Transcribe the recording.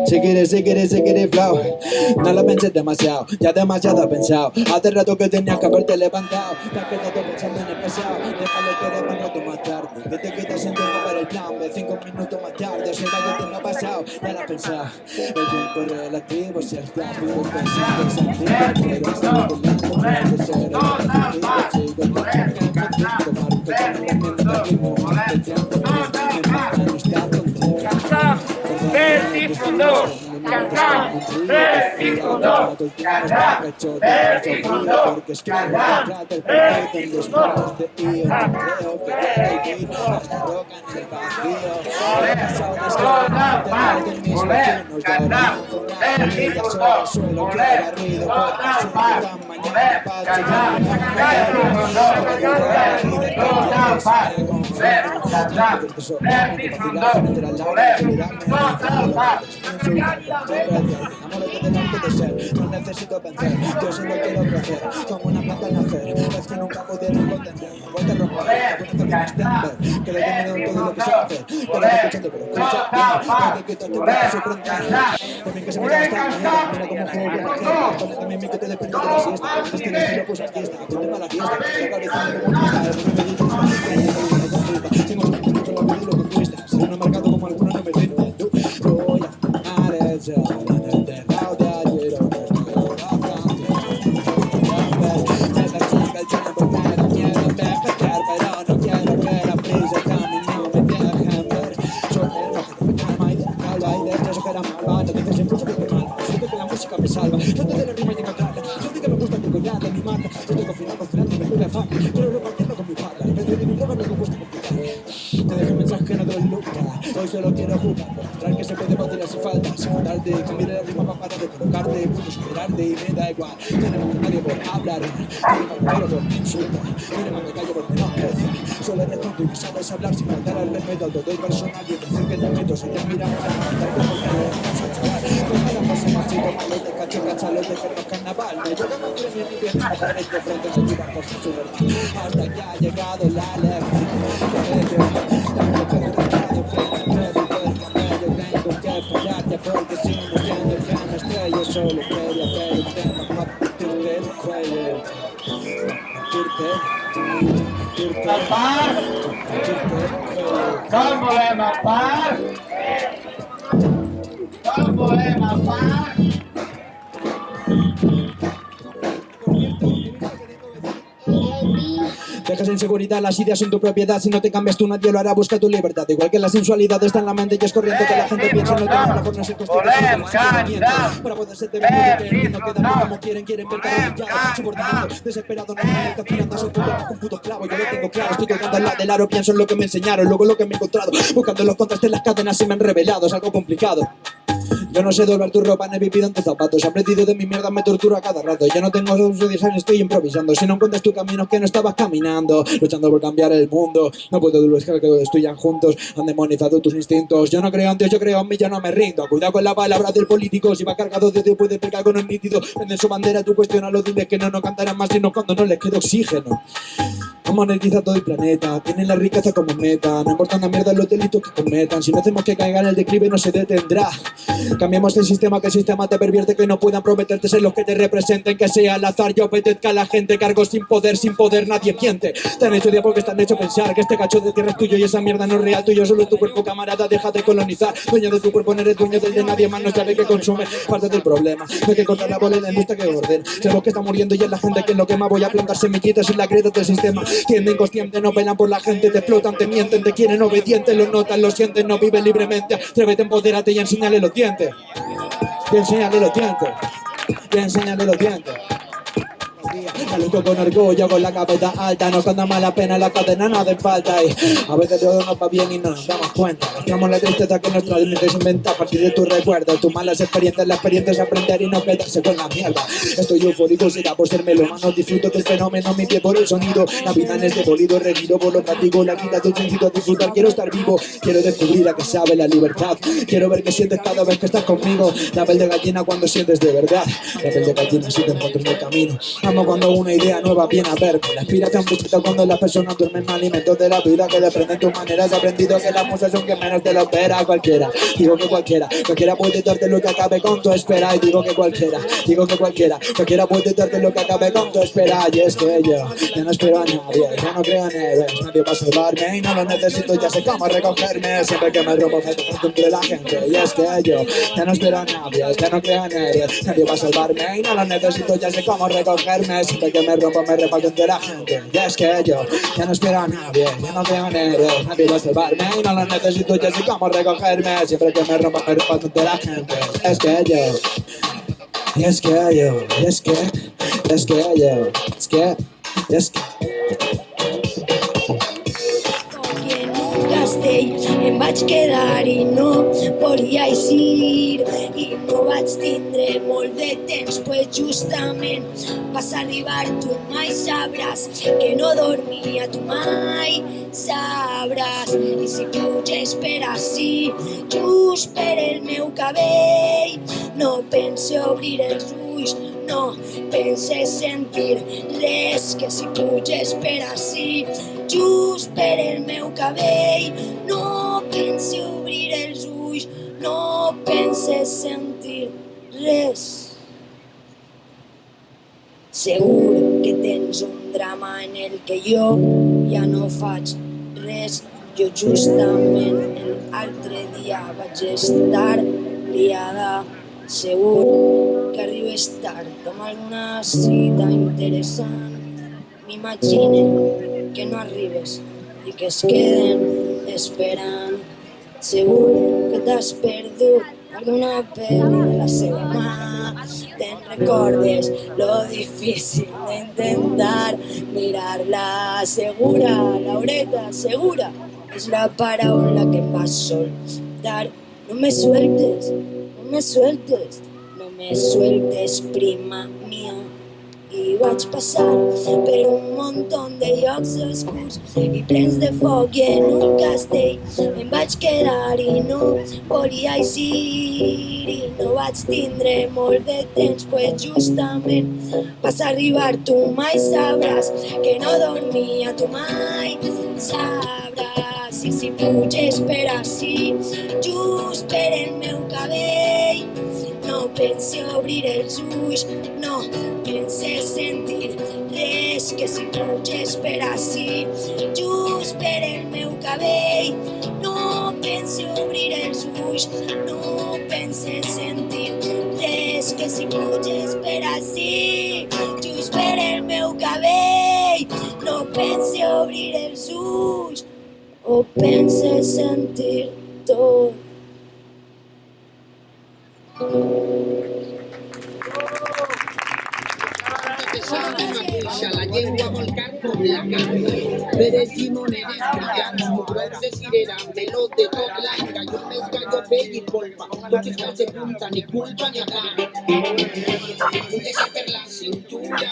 Chiquiri, flow. No lo penses demasiado, ya demasiado pensado. Hace rato que tenías que haberte levantado. Te has quedado pensando en el pasado. Déjalo todo para un rato más tarde. Que te quitas sin tiempo para el plan B. 5 minutos más tarde, será que te lo ha pasado. Ya lo has pensado. El tiempo es relativo, si el cambio es posible, sentido. Pero es algo lento, puede ser relativo. Sigo en el camino, tomar un pensamiento de ritmo. El tiempo me mata no estar contigo. Versicundo, cantar, versicundo, cantar, versicundo, cantar, versicundo. No necesito vencer, yo solo quiero crecer. Como una planta al nacer, es que nunca pudieron contender. Voy a romper, que no extender. Que le den todo lo que sé hacer. Que lo escuchando, pero escucha bien. Que quitarte para sorprender. También que se me da esta mierda. Mira como juego con la gente. Ponle también mi que te despierto de la siesta. Antes que el estilo pues aquí está. Ponte para la fiesta. Que cabeza me conquista. Tengo su con la vida y lo que cuesta. Ser un mercado como algunos no me tienen. Voy a marejar en el terrao de ayer. Me salva, yo te doy la rima y encontrarla. Yo digo que me gusta tu coñada, mi marca. Yo tengo final congelante y me juega fama. Quiero repartirlo con mi padre. En vez de mi droga, no me gusta complicar. Te dejo un mensaje que no doy lugar. Hoy solo quiero jugar. Mostrar que se puede batir sin falta. Sin mandarte, cambiar la rima para parar de colocarte. Puedo superarte y me da igual. Tiene más que nadie por hablar. Tiene más que por insultar. Tiene más que calle por menospreciar. Solo eres tonto y no sabes hablar sin faltar al respeto al todo y personal. Y decir que te meto si te miran mal. Tal como que no vas a chaval. Con cada paso machito malo te cacho cachalote que no es carnaval. Me llega más premio ni bien a tener de frente a ayudar por su verdad. Hasta que ha llegado la alergia. Porque si no entiendo que no estoy, yo solo quería hacer un tema para partirte el cuello. ¿Cómo le matar? ¿Cómo le matar? Dejas en seguridad, las ideas son tu propiedad. Si no te cambias tú, nadie lo hará. Busca tu libertad. Igual que la sensualidad está en la mente y es corriente que la gente piensa. No te habla por no ser consciente de los sentimientos. Para poder ser de verdad que no quedan como quieren ver carrillado, subordinado, desesperado, no me está tirando ese puto con puto clavo. Yo lo tengo claro, estoy colgando al lado del aro. Pienso en lo que me enseñaron, luego lo que me he encontrado. Buscando los contrastes, las cadenas se me han revelado. Es algo complicado. Yo no sé doblar tu ropa, no he vivido en tus zapatos. He aprendido de mi mierda, me torturo a cada rato. Yo no tengo 10 años, estoy improvisando. Si no encuentras tu camino es que no estabas caminando. Luchando por cambiar el mundo. No puedo dulcear que destruyan juntos. Han demonizado tus instintos. Yo no creo en Dios, yo creo en mí, yo no me rindo. Cuidado con la palabra del político. Si va cargado de odio puede pegar con el nítido. Venden su bandera, tú cuestionalo, dile que no cantarán más sino cuando no les quede oxígeno. Monetiza todo el planeta, tienen la riqueza como meta. No importa una mierda los delitos que cometan. Si no hacemos que caiga en el declive no se detendrá. Cambiamos el sistema, que el sistema te pervierte. Que no puedan prometerte ser los que te representen. Que sea al azar y obedezca a la gente. Cargo sin poder nadie miente. Te han hecho día porque están hecho pensar que este cacho de tierra es tuyo y esa mierda no es real. Tuyo solo es tu cuerpo, camarada, deja de colonizar. Dueño de tu cuerpo, no eres dueño del de nadie más. No sabe que consume, parte del problema. No hay que cortar la bola en la industria que ordena. Sabemos que está muriendo y es la gente quien lo quema. Voy a plantar semillitas en la grieta del sistema. Tiende inconsciente, no velan por la gente, te explotan, te mienten, te quieren obediente, lo notan, lo sienten, no viven libremente. Atrévete, empodérate y enséñale los dientes. Y enséñale los dientes. Y enséñale los dientes. Saludo con orgullo, con la cabeza alta. Nos cuando mala pena, la cadena no hace falta. Y a veces todo nos va bien y no nos damos cuenta. Mostramos la tristeza que nuestra mente se inventa a partir de tus recuerdos. Tus malas experiencias, la experiencia es aprender y no quedarse con la mierda. Estoy eufórico, será por ser melómano. Disfruto del fenómeno, mi pie por el sonido. La vida en este bolido, regido por los látigos. La vida del sentido a disfrutar, quiero estar vivo. Quiero descubrir a qué sabe la libertad. Quiero ver qué sientes cada vez que estás conmigo. La piel de gallina cuando sientes de verdad. La piel de gallina si te encuentras en el camino. Amo cuando uno una idea nueva viene a verme. La inspiración visita cuando las personas duermen. Alimentos de la vida que desprenden tus maneras. He aprendido que las musas son que menos te lo espera cualquiera. Digo que cualquiera puede darte lo que acabe con tu espera. Y digo que cualquiera puede darte lo que acabe con tu espera. Y es que yo ya no espero a nadie, ya no creo en héroes. Nadie va a salvarme y no lo necesito, ya sé cómo recogerme. Siempre que me rompo me toco entre la gente. Y es que yo ya no espero a nadie, ya no creo en héroes. Nadie va a salvarme y no lo necesito, ya sé cómo recogerme. Siempre que me rompo me reparto entre la gente. Y es que yo ya no espero a nadie, ya no creo en héroes. Nadie va a salvarme y no lo necesito, ya sé cómo recogerme. Siempre que me rompo me reparto entre la gente. Es que yo, y es que yo, y es que yo, es que Castell em vaig quedar i no volia eixir i no vaig tindre molt de temps, pues justament vas arribar, tu mai sabràs que no dormia, tu mai sabràs. I si pluges per ací, just per el meu cabell, no pense obrir els ulls, no penses sentir res, que si pluges per ací, just per el meu cabell, no pensi obrir els ulls, no penses sentir res. Segur que tens un drama en el que jo ja no faig res. Jo justament l'altre dia vaig estar liada. Segur que arribes tard amb alguna cita interessant. M'imagine que no arribes i que es queden esperant. Segur que t'has perdut alguna pel·li de la seva mà. Te'n recordes lo difícil d'intentar mirar-la segura, Laureta, segura. És la paraula que em va soltar. No me sueltes, no me sueltes, no me sueltes, prima mía. I vaig passar per un muntó de llocs oscurs i plens de foc i en un castell em vaig quedar i no volia eixir i no vaig tindre molt de temps, pues justament vas arribar, tu mai sabràs que no dormia, tu mai sabràs. I si puges per ací, just per el meu cabell, no pensi obrir els ulls, no penses sentir res, que si puges per ací, just per el meu cabell, no pensi obrir els ulls, no penses sentir res, que si puges per ací, just per el meu cabell, no pensi obrir els ulls, o penses sentir tot. La llengua volcar com la carn. Veres llimoneres brillant, mugrons de cirera, meló de tot l'any, gallones, gallo vell i polpa, tots els calls de punta, ni culpa ni agar. Puntes per la cintura,